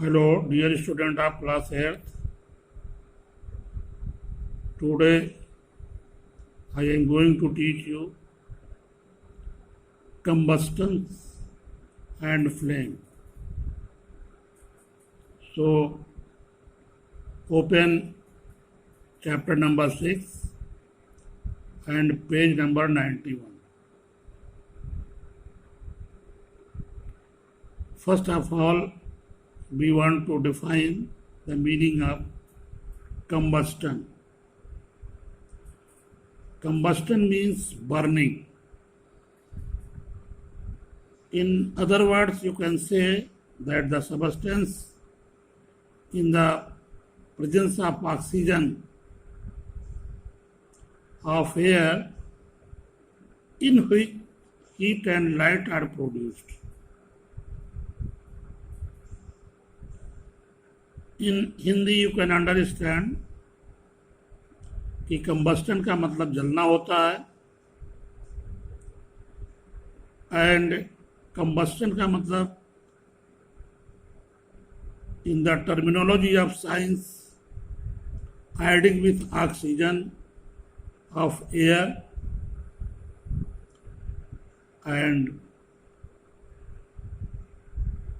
Hello, dear student of class 8th. Today I am going to teach you combustion and flame. So, open chapter number 6 and page number 91. First of all, we want to define the meaning of combustion. Combustion means burning. In other words, you can say that the substance in the presence of oxygen of air in which heat and light are produced. In Hindi you can understand कि combustion का मतलब जलना होता है and combustion का मतलब in the terminology of science adding with oxygen of air and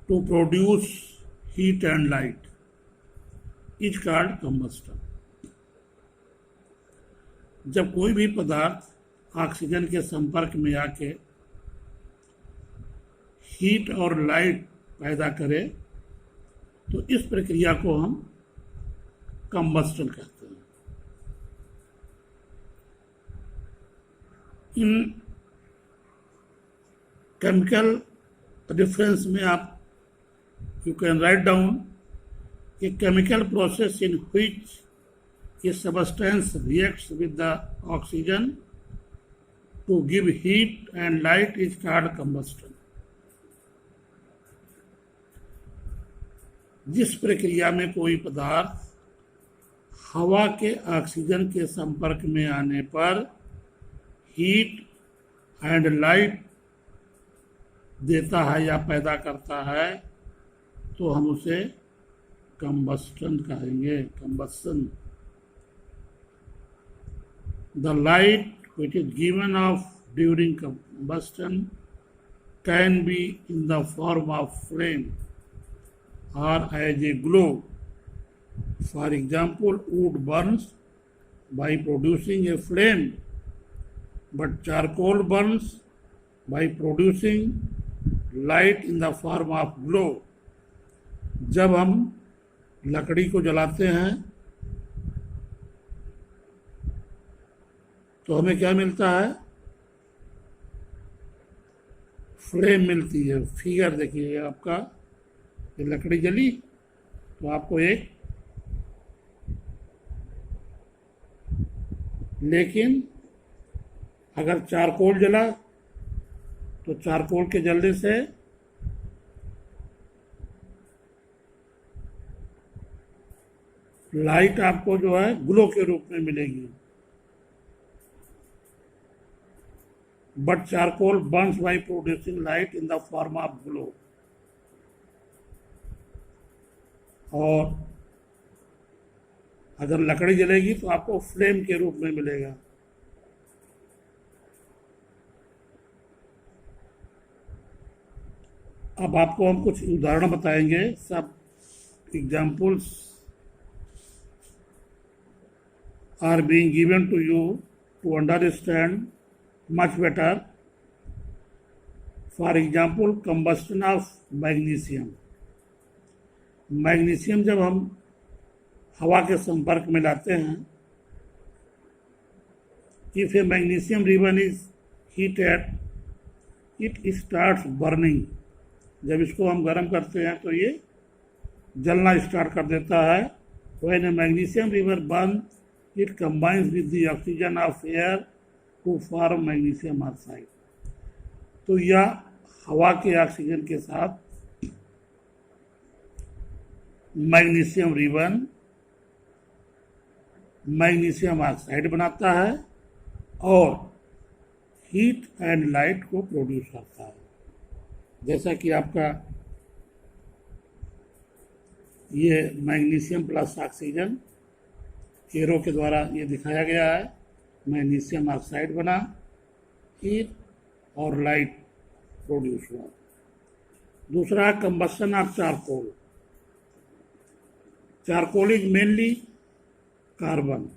to produce heat and light is called combustion. जब कोई भी पदार्थ ऑक्सीजन के संपर्क में आके हीट और लाइट पैदा करे तो इस प्रक्रिया को हम कंबस्टन कहते हैं. इन केमिकल रेफरेंस में आप you can write down a chemical process in which a substance reacts with the oxygen to give heat and light is called combustion. जिस प्रक्रिया में कोई पदार्थ हवा के ऑक्सीजन के संपर्क में आने पर हीट एंड लाइट देता है या पैदा करता है तो हम उसे combustion कहेंगे. combustion. The light which is given off during combustion can be in the form of flame or as a glow. For example, wood burns by producing a flame, but charcoal burns by producing light in the form of glow. जब हम लकड़ी को जलाते हैं तो हमें क्या मिलता है? फ्लेम मिलती है. फिगर देखिए आपका, ये लकड़ी जली तो आपको एक, लेकिन अगर चारकोल जला तो चारकोल के जलने से लाइट आपको जो है ग्लो के रूप में मिलेगी. But charcoal Burns by producing light in the form of glow. और अगर लकड़ी जलेगी तो आपको फ्लेम के रूप में मिलेगा. अब आपको हम कुछ उदाहरण बताएंगे. सब examples are being given to you to understand much better. For example, combustion of magnesium. Magnesium जब हम हवा के संपर्क में लाते हैं, if a magnesium ribbon is heated, it starts burning. जब इसको हम गर्म करते हैं तो ये जलना स्टार्ट कर देता है. When a magnesium ribbon burns, it combines with the oxygen of air to form magnesium oxide. तो यह हवा के ऑक्सीजन के साथ मैग्नीशियम रिबन मैग्नीशियम ऑक्साइड बनाता है और हीट एंड लाइट को प्रोड्यूस करता है. जैसा कि आपका ये मैग्नीशियम प्लस ऑक्सीजन एरो के द्वारा ये दिखाया गया है। मैग्नीशियम ऑक्साइड बना, हीट और लाइट प्रोड्यूस हुआ। दूसरा combustion of charcoal. Charcoal is mainly carbon.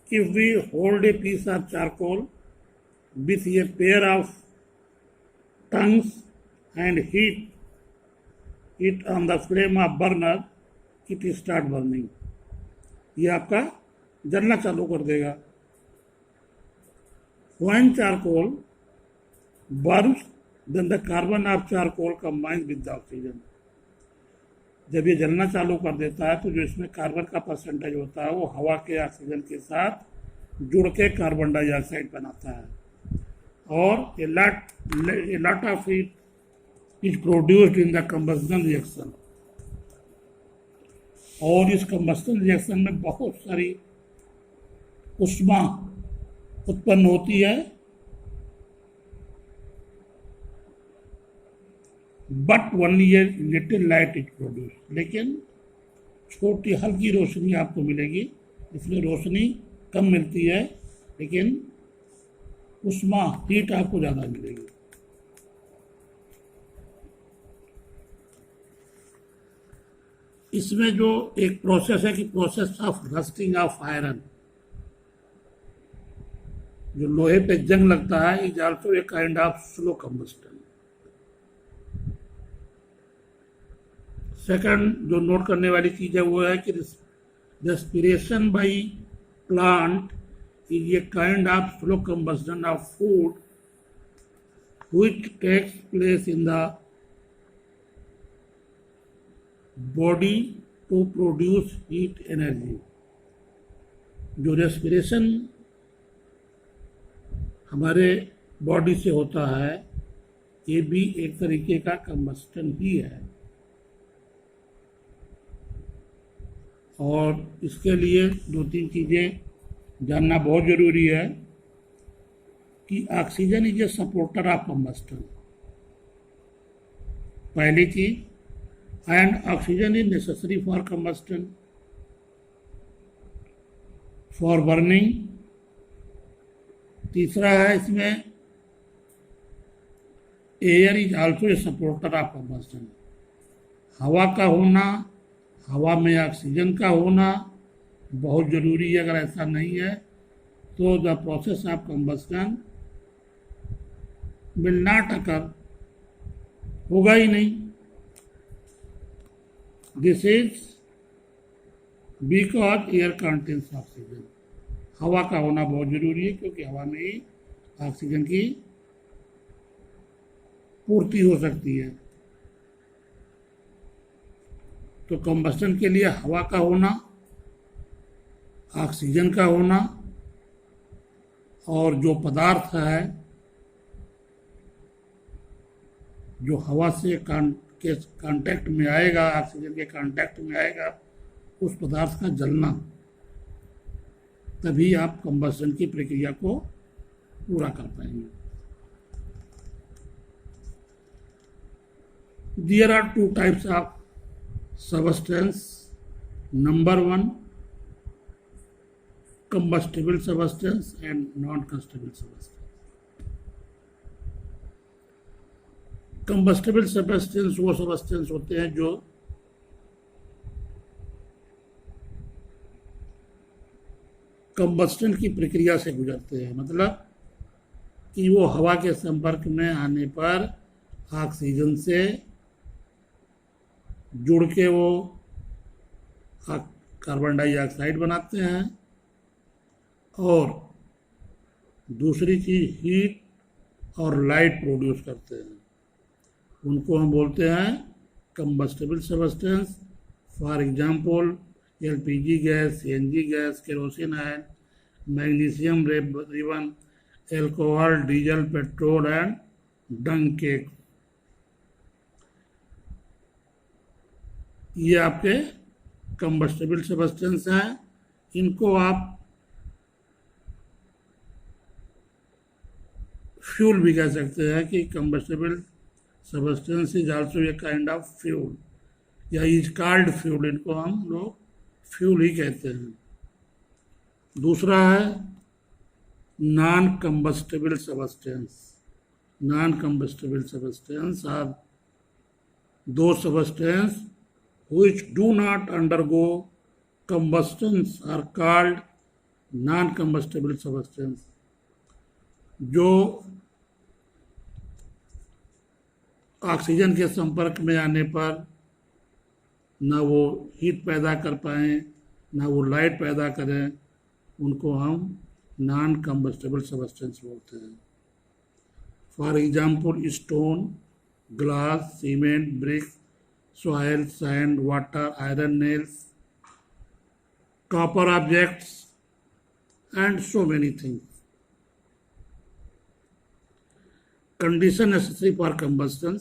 If we hold a piece of charcoal with a pair of tongues and heat it on the flame of burner, it start burning. ये आपका जलना चालू कर देगा। When charcoal burns, then the carbon of charcoal combines with the oxygen. जब ये जलना चालू कर देता है तो जो इसमें कार्बन का परसेंटेज होता है वो हवा के ऑक्सीजन के साथ जुड़ के कार्बन डाइऑक्साइड बनाता है और a lot of heat is produced in the combustion reaction. और इस कंबस्टन रिएक्शन में बहुत सारी ऊष्मा उत्पन्न होती है, but only a little light is produce. लेकिन छोटी हल्की रोशनी आपको मिलेगी, इसमें रोशनी कम मिलती है लेकिन ऊष्मा हीट आपको ज़्यादा मिलेगी। इसमें जो एक प्रोसेस है कि process of rusting of iron, जो लोहे पे जंग लगता है, is also a kind of slow combustion. Second जो नोट करने वाली चीज है वो है कि respiration by plant is a kind of slow combustion of food which takes place in the body to produce heat energy. जो रेस्पिरेशन हमारे बॉडी से होता है ये भी एक तरीके का कंबस्टन ही है। और इसके लिए दो तीन चीज़ें जानना बहुत ज़रूरी है कि oxygen is a supporter of combustion, पहली चीज, and oxygen is necessary for combustion, for burning. तीसरा है इसमें air is also A supporter of combustion. हवा का होना, हवा में ऑक्सीजन का होना बहुत ज़रूरी है। अगर ऐसा नहीं है तो the process of combustion will not occur, होगा ही नहीं। This is because air contains oxygen. हवा का होना बहुत ज़रूरी है क्योंकि हवा में ही ऑक्सीजन की पूर्ति हो सकती है। तो कंबस्टन के लिए हवा का होना, ऑक्सीजन का होना और जो पदार्थ है जो हवा से कांटेक्ट में आएगा, ऑक्सीजन के कांटेक्ट में आएगा, उस पदार्थ का जलना, तभी आप कंबस्टन की प्रक्रिया को पूरा कर पाएंगे। There are two types of substance. Number one, combustible substance and non-combustible substance. Combustible substance वो substance होते हैं जो कंबस्टन की प्रक्रिया से गुजरते हैं, मतलब कि वो हवा के संपर्क में आने पर ऑक्सीजन से जुड़ के वो कार्बन डाइऑक्साइड बनाते हैं। और दूसरी चीज हीट और लाइट प्रोड्यूस करते हैं, उनको हम बोलते हैं combustible substance. For example LPG gas, CNG gas, kerosene oil, magnesium ribbon, alcohol, diesel, petrol and dung cake. ये आपके कंबस्टिबल सब्सटेंस हैं। इनको आप फ्यूल भी कह सकते हैं कि combustible substance is also a kind of fuel. या इज कॉल्ड फ्यूल, इनको हम लोग फ्यूल ही कहते हैं। दूसरा है non combustible substance. Non combustible substance are दो substance which do not undergo combustions are called non-combustible substance। जो ऑक्सीजन के संपर्क में आने पर ना वो हीट पैदा कर पाएँ ना वो लाइट पैदा करें, उनको हम नॉन कंबस्टेबल सबस्टेंस बोलते हैं। For example stone, glass, cement, brick, soil, sand, water, iron nails, copper objects, and so many things। Condition necessary for combustion।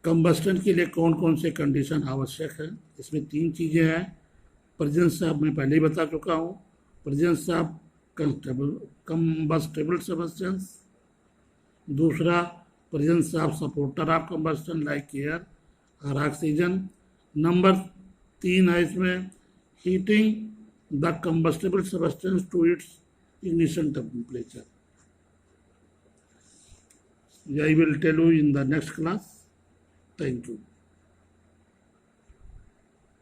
Combustion के लिए कौन कौन से कंडीशन आवश्यक है? इसमें 3 चीज़ें हैं। प्रेजेंस ऑफ, मैं पहले ही बता चुका हूँ, प्रेजेंस ऑफ कंबस्टेबल सबस्टेंस। दूसरा presence of supporter of combustion like air or oxygen। Number 3 है इसमें heating the combustible substance to its ignition temperature। I will tell you in the next class। Thank you।